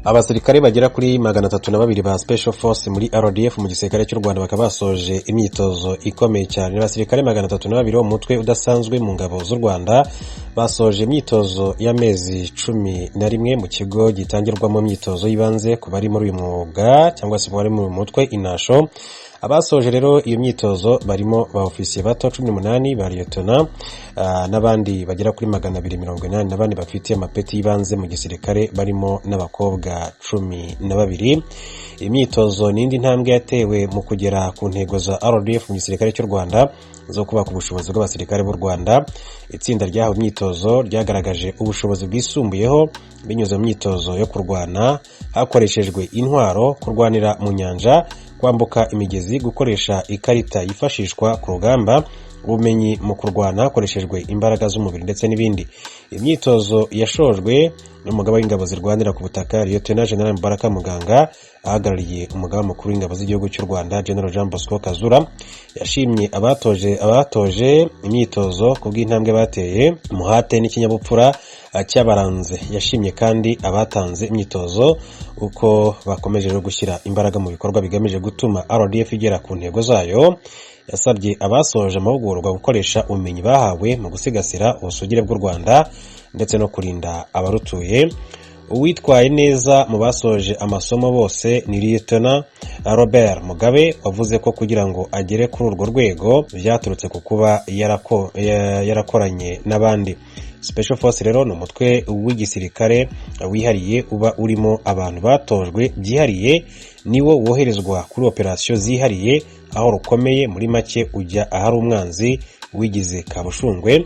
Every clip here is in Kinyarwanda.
Abasirikare bagera kuri 302 ba Special Force muri RDF mu gisirikare cy'u Rwanda bakaba basoje imyitozo ikomeye cyane. Abasirikare 302 bo mutwe udasanzwe mu ngabo z'u Rwanda basoje imyitozo y'amezi 11 mu kigo gitangirwamo imyitozo yibanze ku bari muri uyu mwuga cyangwa se bari mu mutwe inasho. Abasoje rero iyo myitozo barimo ba ofisiye bato 18 ba lieutenant n'abandi bagera kuri 280 n'abandi bafite amapeti yibanze mu gisirikare barimo n'abakobwa 12. Imyitozo n'indi ntambwe yatewe mu kugera ku ntego za RDF mu gisirikare cy'u Rwanda zo kubaka ubushobozi bw'abasirikare b'u Rwanda. Itsinda ryaho imyitozo ryagaragaje ubushobozi bwisumbuyeho binyuze mu myitozo yo kurwana hakoreshejwe intwaro, kurwanira mu nyanja, kwambuka imigezi, gukoresha ikarita yifashishwa ku rugamba, ubumenyi mu kurwana hakoreshejwe imbaraga z'umubiri ndetse n'ibindi. Imyitozo yashojwe n'umugaba w'ingabo zirwanira ku butaka Lieutenant General Mubaraka Muganga ahagarariye umugaba mukuru w'ingabo z'igihugu cy'u Rwanda General Jean Bosco Kazura. Yashimye abatoje imyitozo kubw'intambwe bateye, umuhate n'ikinyabupfura cyabaranze. Yashimye kandi abatanze imyitozo uko bakomeje gushyira imbaraga mu bikorwa bigamije gutuma RDF igera ku ntego zayo. Yasabye abasoje amahugurwa gukoresha ubumenyi bahawe mu gusigasira ubusugire bw'u Rwanda ndetse no kurinda abarutuye. Uwitwaye neza mu basoje amasomo bose ni Lieutenant Robert Mugabe, wavuze ko kugira ngo agere kuri urwo rwego byaturutse ku kuba yarakoranye n'abandi. Special Force rero ni umutwe w'igisirikare wihariye uba urimo abantu batojwe byihariye, niwo woherezwa kuri operasiyo zihariye aho rukomeye. Muri make ujya ahari umwanzi wigize kabushungwe.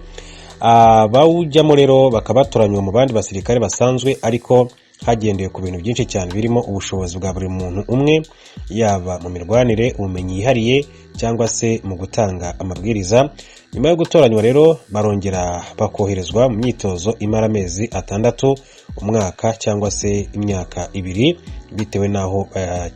Bawujyamo rero bakabatoranywa mu bandi basirikare basanzwe, ariko hagendewe ku bintu byinshi cyane birimo ubushobozi bwa buri muntu umwe, yaba mu mirwanire, ubumenyi yihariye cyangwa se mu gutanga amabwiriza. Nyuma yo gutoranywa rero barongera bakoherezwa mu myitozo imara amezi 6, umwaka cyangwa se imyaka 2 bitewe naho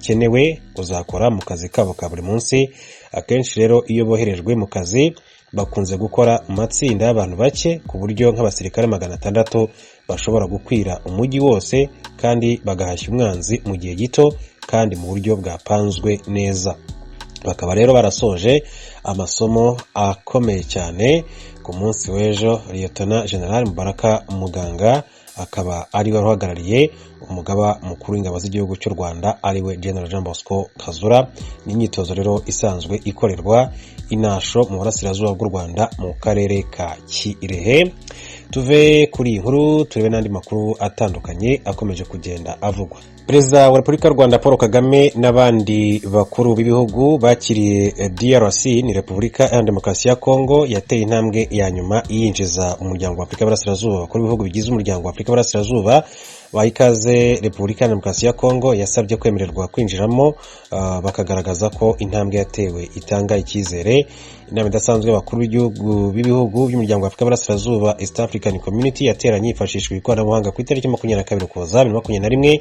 kenewe kuzakora mu kazi kabo ka buri munsi. Akenshi rero iyo boherejwe mu kazi bakunze gukora mu matsinda y'abantu bake ku buryo nk'abasirikare 600 bashobora gukwira umujyi wose kandi bagahashya umwanzi mu gihe gito kandi mu buryo bwapanzwe neza. Bakaba rero barasoje amasomo akomeye cyane ku munsi w'ejo. Lieutenant General Mubaraka Muganga akaba ari we uhagarariye umugaba mukuru w'ingabo z'igihugu cy'u Rwanda ariwe General Jean Bosco Kazura. Ni imyitozo rero isanzwe ikorerwa inasho mu burasirazuba bw'u Rwanda mu karere ka Kirehe. Tuve kuri inkuru turebe n'andi makuru atandukanye akomeje kugenda avugwa. Perezida wa Repubulika y'u Rwanda Paul Kagame n'abandi bakuru b'ibihugu bakiriye DRC ni Repubulika ya Demokarasi ya Kongo yateye intambwe ya nyuma yinjiza umuryango wa Afurika y'Iburasirazuba. Abakuru b'ibihugu bigize umuryango wa Afurika y'Iburasirazuba bahikaze Repubulika ya Demokarasi ya Kongo yasabye kwemererwa kwinjiramo, bakagaragaza ko intambwe yatewe itanga icyizere. Inama idasanzwe y'abakuru b'ibihugu by'umuryango wa Afurika y'Iburasirazuba East African Community yateranye yifashishwa ikoranabuhanga ku itariki 22 Ukuboza 2021,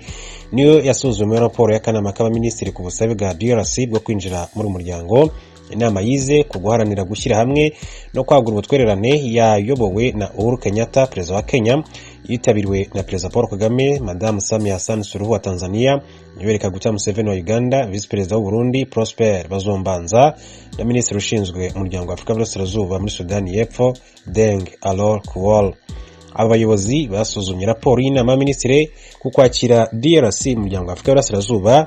niyo yasuzumwe raporo y'akanama k'abaminisitiri ku busabe bwa DRC bwo kwinjira muri umuryango. Inama yize ku guharanira gushyira hamwe no kwagura ubutwererane yayobowe na Uhuru Kenyatta, perezida wa Kenya, yitabiriwe na Perezida Paul Kagame, Madame Samia Hassan Suluhu wa Tanzania, Yoweri Kaguta Museveni wa Uganda, Vice Perezida w'u Burundi Prosper Bazombanza na Minisitiri ushinzwe umuryango wa Afurika y'Iburasirazuba muri Sudani y'Epfo Deng Alor Kuwol. Aba bayobozi basuzumye raporo y'inama y'abaminisitiri ku kwakira DRC mu muryango wa Afurika y'Iburasirazuba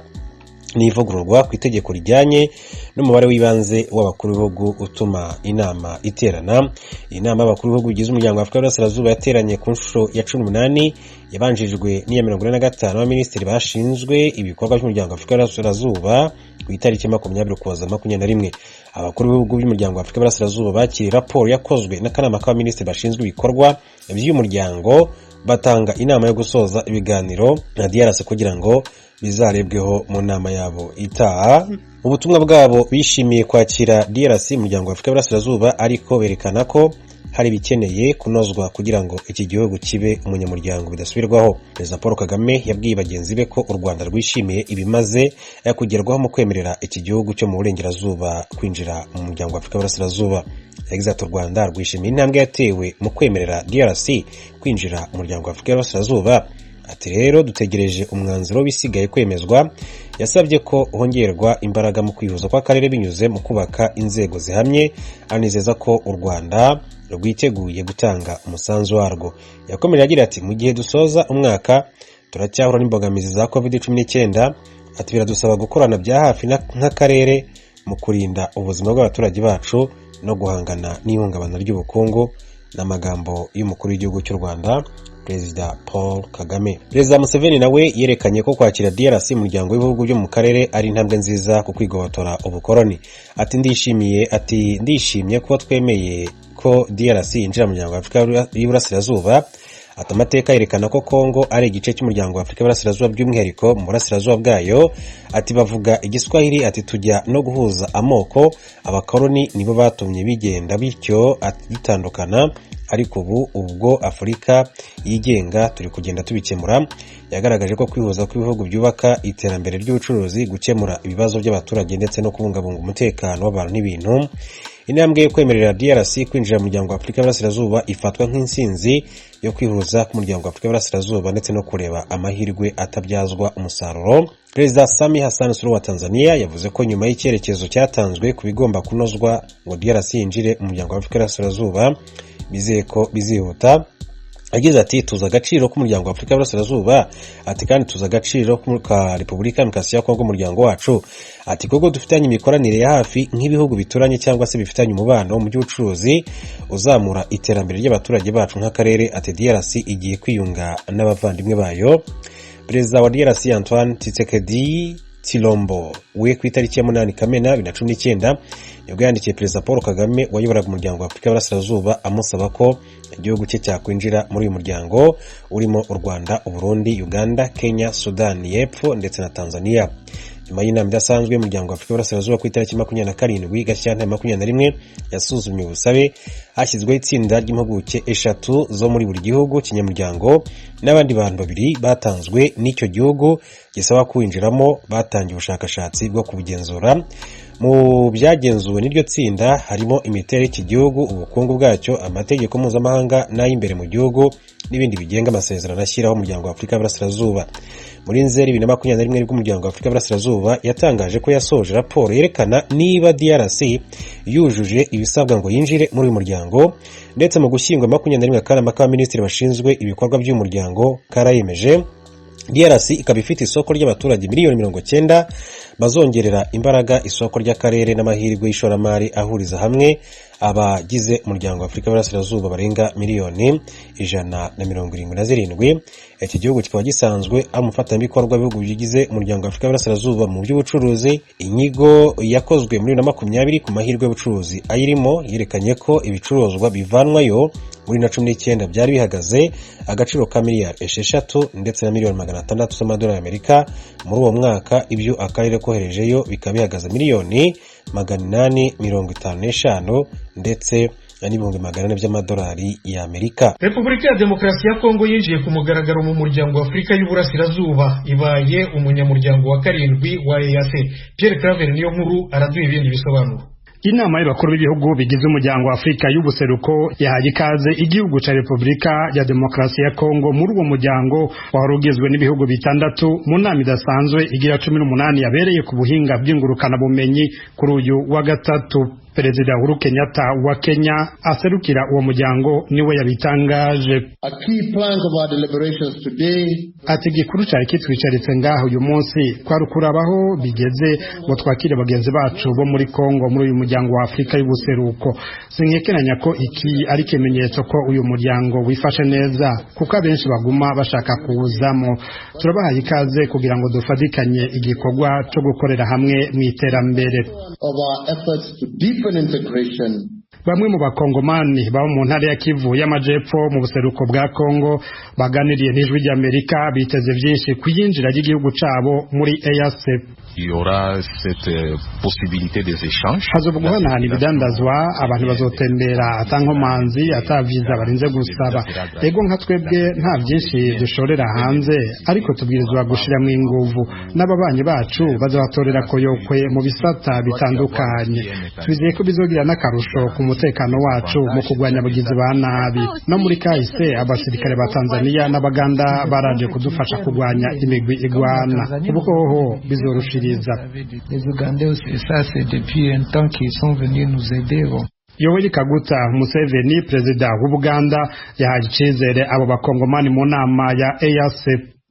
n'ivugururwa ku itegeko rijyanye n'umubare w'ibanze w'abakuru b'ibihugu utuma inama iterana. Inama y'abakuru b'ibihugu bigize umuryango wa Afurika y'Iburasirazuba yateranye ku nshuro ya 18, yabanjijwe n'iya 45 abaminisitiri bashinzwe ibikorwa by'umuryango wa Afurika y'Iburasirazuba ku itariki 20 Ukuboza 2021. Abakuru b'ibihugu by'umuryango wa Afurika y'Iburasirazuba bakiriye raporo yakozwe n'akanama k'abaminisitiri bashinzwe ibikorwa by'umuryango, batanga inama yo gusoza ibiganiro na DRC kugira ngo bizarebweho mu nama yabo itaha. Mu butumwa bwabo bishimiye kwakira DRC mu muryango wa Afurika y'Iburasirazuba, ariko berekana ko hari bikeneye kunozwa kugira ngo iki gihugu kibe umunyamuryango bidasubirwaho. Perezida Paul Kagame yabwiye bagenzi be ko u Rwanda rwishimiye ibimaze kugerwaho mu kwemerera iki gihugu cyo mu burengerazuba kwinjira mu muryango wa Afurika y'Iburasirazuba. Yagize ati u Rwanda rwishimiye intambwe yatewe mu kwemerera DRC kwinjira mu muryango wa Afurika y'Iburasirazuba. ati rero dutegereje umwanzuro w'ibisigaye kwemezwa. Yasabye ko hongerwa imbaraga mu kwihuza kw'akarere binyuze mu kubaka inzego zihamye, anizeza ko u Rwanda rwiteguye gutanga umusanzu warwo. Yakomeje agira ati mu gihe dusoza umwaka turacyahura n'imbogamizi za COVID-19, ati biradusaba gukorana bya hafi nk'akarere mu kurinda ubuzima bw'abaturage bacu no guhangana n'ihungabana ry'ubukungu. N'amagambo y'umukuru w'igihugu cy'u Rwanda Perezida Paul Kagame. Perezida Museveni nawe yerekanye ko kwakira DRC mu muryango w'ibihugu byo mu karere ari intambwe nziza ku kwigobotora ubukoloni. Ati ndishimye ko twemeye ko DRC yinjira mu muryango wa Afurika y'Iburasirazuba. Ati amateka yerekana ko Kongo ari igice cy'umuryango wa Afurika y'Iburasirazuba by'umwihariko mu burasirazuba bwayo. Ati bavuga igiswahili, ati tujya no guhuza amoko, abakoloni nibo batumye bigenda bityo atitandukana, ariko ubu ubwo Afurika yigenga turi kugenda tubikemura. Yagaragaje ko kwihuza kw'ibihugu byubaka iterambere ry'ubucuruzi, gukemura ibibazo by'abaturage ndetse no kubungabunga umutekano w'abantu n'ibintu. Intambwe yo kwemerera DRC kwinjira mu muryango wa Afurika y'Iburasirazuba ifatwa nk'insinzi yo kwihuza ku muryango wa Afurika y'Iburasirazuba ndetse no kureba amahirwe atabyazwa umusaruro. Perezida Samia Hassan Suluhu wa Tanzania yavuze ko nyuma y'icyerekezo cyatanzwe ku bigomba kunozwa ngo DRC yinjire mu muryango wa Afurika y'Iburasirazuba bizeye ko bizihuta. Agize ati tuza agaciro k'umuryango wa Afurika y'Iburasirazuba, ati kandi tuza agaciro ka Repubulika Demokarasi ya Kongo umuryango wacu. Ati koko dufitanye imikoranire ya hafi nk'ibihugu bituranye cyangwa se bifitanye umubano mu by'ubucuruzi uzamura iterambere ry'abaturage bacu nk'akarere. Ati DRC igiye kwiyunga n'abavandimwe bayo. Perezida wa DRC Antoine Tshisekedi Tshilombo we ku itariki ya 8 Kamena 2019 nibwo yandikiye Perezida Paul Kagame wayoboraga umuryango wa Afurika y'Iburasirazuba amusaba ko igihugu cye cyakwinjira muri uyu muryango urimo u Rwanda, u Burundi, Uganda, Kenya, Sudan y'Epfo ndetse na Tanzania. Nyuma y'inama idasanzwe y'umuryango wa Afurika y'Iburasirazuba ku itariki 27 Gashyantare 2021 yasuzumye ubusabe, hashyizweho itsinda ry'impuguke 3 zo muri buri gihugu kinyamuryango n'abandi bantu 2 batanzwe n'icyo gihugu gisaba kwinjiramo batangiye ubushakashatsi bwo kubigenzura. Mu byagenzuwe n'iryo tsinda harimo imiterere y'iki gihugu, ubukungu bwacyo, amategeko mpuzamahanga n'ay'imbere mu gihugu n'ibindi bigenga amasezerano ashyiraho umuryango wa Afurika y'Iburasirazuba. Muri Nzeri 2021 nibwo umuryango wa Afurika y'Iburasirazuba yatangaje ko yasoje raporo yerekana niba DRC yujuje ibisabwa ngo yinjire muri uyu muryango, ndetse mu Gushyingo 2021 akanama k'abaminisitiri bashinzwe ibikorwa by'umuryango karayemeje DRC ikaba ifite isoko ry'abaturage miliyoni 90, bazongerera imbaraga isoko ry'akarere n'amahirwe y'ishoramari ahuriza hamwe abagize umuryango wa Afurika y'Iburasirazuba barenga miliyoni 177. Iki gihugu kikaba gisanzwe ari umufatanyabikorwa w'ibihugu bigize umuryango wa Afurika y'Iburasirazuba mu by'ubucuruzi. Inyigo yakozwe muri 2020 ku mahirwe y'ubucuruzi ayirimo yerekanye ko ibicuruzwa bivanwayo muri 2019 byari bihagaze agaciro ka miliyari 6 ndetse na miliyoni 600 z'amadolari y'Amerika. Muri uwo mwaka ibyo akarere koherejeyo bikaba bihagaze miliyoni 855 ndetse n'ibihumbi 400 by'amadolari y'Amerika. Repubulika ya Demokarasi ya Kongo yinjiye ku mugaragaro mu muryango wa Afurika y'Uburasirazuba, ibaye umunyamuryango wa 7 wa EAC. Pierre Claver niyo nkuru araduha ibindi bisobanuro. Inama y'abakuru b'ibihugu bigize umuryango wa Afurika y'ubuseruko yahaye ikaze igihugu ca Repubulika ya Demokarasi ya Kongo muri uwo muryango wari ugizwe n'ibihugu 6 mu nama idasanzwe igira 18 yabereye ku buhinga bw'ingurukana bumenyi kuri uyu wa gatatu. Perezida Uhuru Kenyatta wa Kenya aserukira uwo muryango niwe yabitangaje. A key plank of our deliberations today, ati gikuru cyari kitwicaritse ngaho uyu munsi kwari kurabaho bigeze ngo twakire bagenzi bacu bo muri Kongo muri uyu muryango wa Afurika y'ubuseruko. Sinyekeranya ko iki ari kimenyetso ko uyu muryango wifashe neza kuko abenshi baguma bashaka kuwuzamo. Turabahaye ikaze kugira ngo dufatikanye igikorwa cyo gukorera hamwe mu iterambere. of our efforts to deepen integration. Bamwe mu bakongomani baba mu ntara ya Kivu y'Amajepfo mu buseruko bwa Kongo baganiriye n'ijwi ry'Amerika biteze byinshi kuyinjira ry'igihugu cabo muri EAC. Il y aura cette possibilité des échanges. Hazobuguhana ibidandazwa, abantu bazotembera atankomanzi ataviza barinze gusaba. Ego nka twebwe nta byinshi dushorera hanze, ariko tubwirizwa gushira mu inguvu n'ababanyi bacu bazabatorera koyokwe mu bisata bitandukanye. Twizeye ko bizogira n'akarusho ku umutekano wacu mu kurwanya abagizi ba nabi. No muri kahise abasirikare ba Tanzania n'Abaganda baraje kudufasha kurwanya imigwi igwana. Ubu hoho bizorushiriza. Yoweri Kaguta Museveni, perezida w'Ubuganda, yahaye icizere abo bakongomani mu nama ya EAC.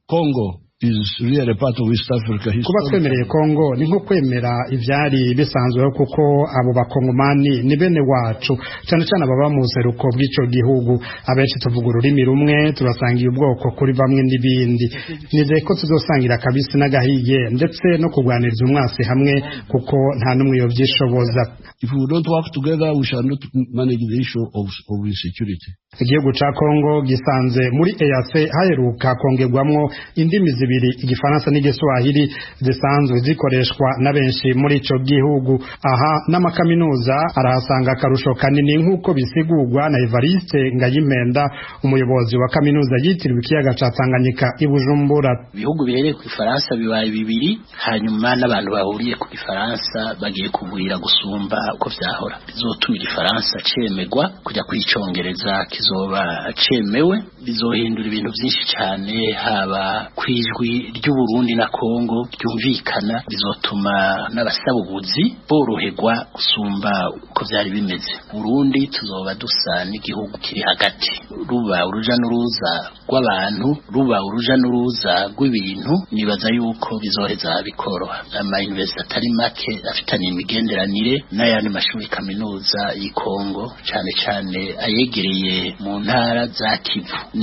Congo is really part of East Africa history. Kuba twemereye Congo ni nko kwemera ivyari bisanzweho kuko abo bakongomani ni bene wacu, cyane cyane ababa mu seruko bw'ico gihugu. Abenshi tuvuga ururimi rumwe, turasangiye ubwoko kuri bamwe n'ibindi. Nizeye ko tuzosangira kabisi n'agahiye ndetse no kurwaniriza umwasi hamwe kuko nta numwe yovyishoboza. If we don't work together, we shall not manage the issue of insecurity. Igihugu ca Congo gisanze muri EAC haheruka kongerwamwo indimi zibiri, Igifaransa n'Igiswahili, zisanzwe zikoreshwa na benshi muri ico gihugu. Aha n'amakaminuza arahasanga akarusho kanini nk'uko bisigurwa na Evariste Ngayimpenda, umuyobozi wa kaminuza yitiriwe ikiyaga ca Tanganyika i Bujumbura. Ibihugu bihereye ku Gifaransa bibaye bibiri, hanyuma n'abantu bahuriye ku Gifaransa bagiye kugwira gusumba uko vyahora. Bizotuma Igifaransa cemegwa kuja kw'icongereza kizoba cemewe, bizohindura ibintu byinshi cyane, haba kwijwi ry'Uburundi na Kongo ryumvikana, bizotuma n'abasabubuzi boroherwa gusumba uko byari bimeze. Burundi tuzoba dusa n'igihugu kiri hagati, ruba uruja n'uruza rw'abantu, ruba uruja n'uruza rw'ibintu. Nibaza yuko bizoheza bikoroha. Ama university atari make afitanye imigenderanire n'ayandi mashuri kaminuza y'i Kongo, cyane cyane ayegereye mu ntara za Kivu.